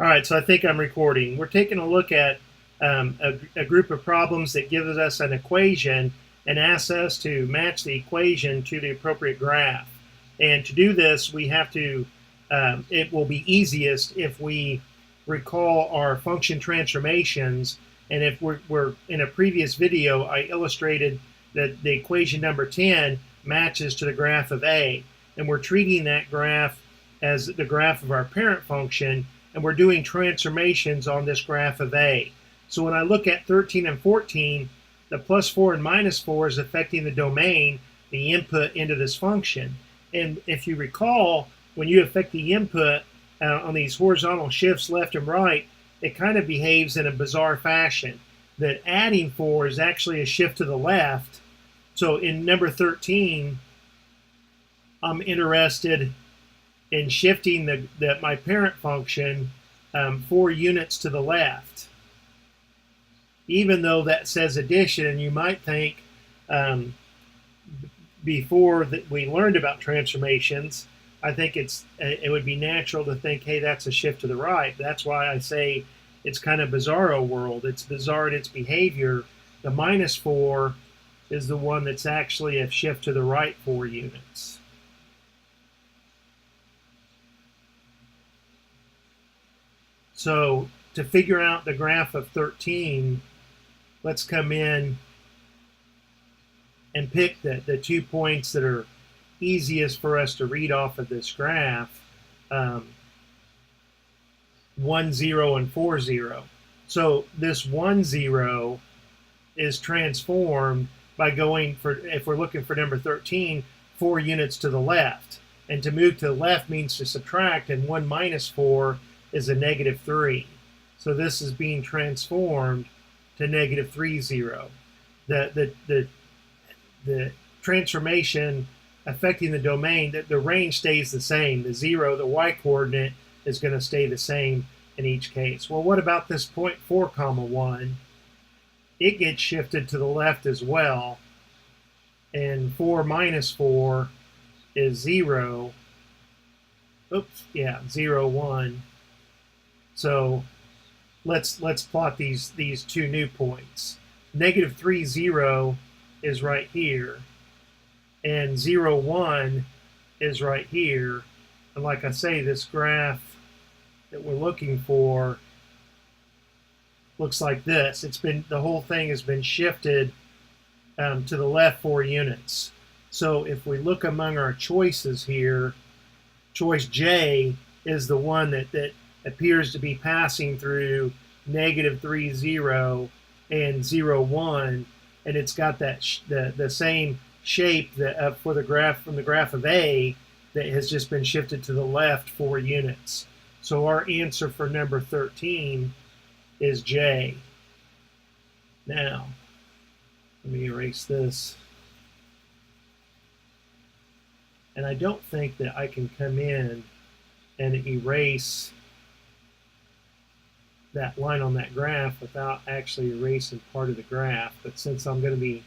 All right, so I think I'm recording. We're taking a look at a group of problems that gives us an equation and asks us to match the equation to the appropriate graph. And to do this, we have to, it will be easiest if we recall our function transformations. And if we're in a previous video, I illustrated that the equation number 10 matches to the graph of A. And we're treating that graph as the graph of our parent function, and we're doing transformations on this graph of A. So when I look at 13 and 14, the plus 4 and minus 4 is affecting the domain, the input into this function. And if you recall, when you affect the input on these horizontal shifts left and right, it kind of behaves in a bizarre fashion. That adding 4 is actually a shift to the left. So in number 13, I'm interested in shifting my parent function 4 units to the left. Even though that says addition, you might think before that we learned about transformations, I think it would be natural to think, hey, that's a shift to the right. That's why I say it's kind of bizarro world. It's bizarre in its behavior. The minus 4 is the one that's actually a shift to the right 4 units. So to figure out the graph of 13, let's come in and pick the 2 points that are easiest for us to read off of this graph, 1, 0, and 4, 0. So this 1, 0 is transformed by going for, if we're looking for number 13, 4 units to the left. And to move to the left means to subtract, and 1 minus 4 is a negative 3. So this is being transformed to negative 3, 0. The transformation affecting the domain, the range stays the same. The 0, the y-coordinate, is going to stay the same in each case. Well, what about this point 4, 1? It gets shifted to the left as well. And 4 minus 4 is 0. Oops, yeah, 0, 1. So let's plot these 2 new points. Negative 3, 0 is right here, and 0, 1 is right here. And like I say, this graph that we're looking for looks like this. The whole thing has been shifted to the left 4 units. So if we look among our choices here, choice J is the one that appears to be passing through negative 3, 0 and 0, 1, and it's got that the same shape that for the graph from the graph of A that has just been shifted to the left 4 units. So our answer for number 13 is J. Now, let me erase this. And I don't think that I can come in and erase that line on that graph without actually erasing part of the graph. But since I'm going to be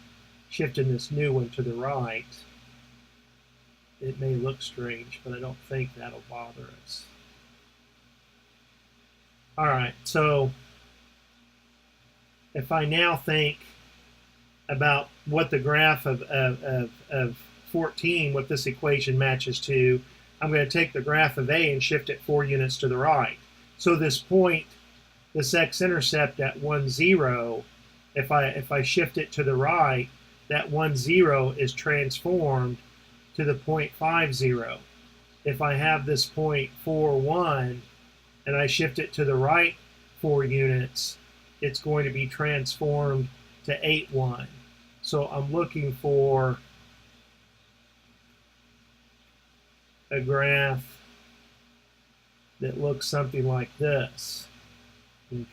shifting this new one to the right, it may look strange, but I don't think that'll bother us. All right, so if I now think about what the graph of 14, what this equation matches to, I'm going to take the graph of A and shift it 4 units to the right. So this point, this x-intercept at 1, 0, if I shift it to the right, that 1, 0 is transformed to the point 5, 0. If I have this point 4, 1, and I shift it to the right 4 units, it's going to be transformed to 8, 1. So I'm looking for a graph that looks something like this.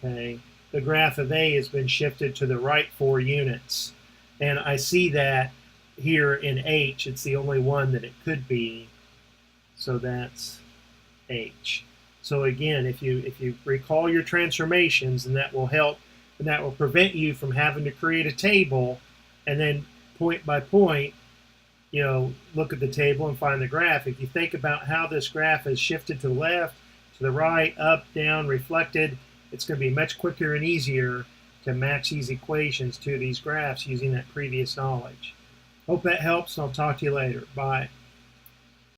Okay, the graph of A has been shifted to the right 4 units, and I see that here in H. It's the only one that it could be, so that's H. So again, if you recall your transformations, and that will help, and that will prevent you from having to create a table and then point by point, look at the table and find the graph. If you think about how this graph is shifted to the left, to the right, up, down, reflected. It's going to be much quicker and easier to match these equations to these graphs using that previous knowledge. Hope that helps, and I'll talk to you later. Bye.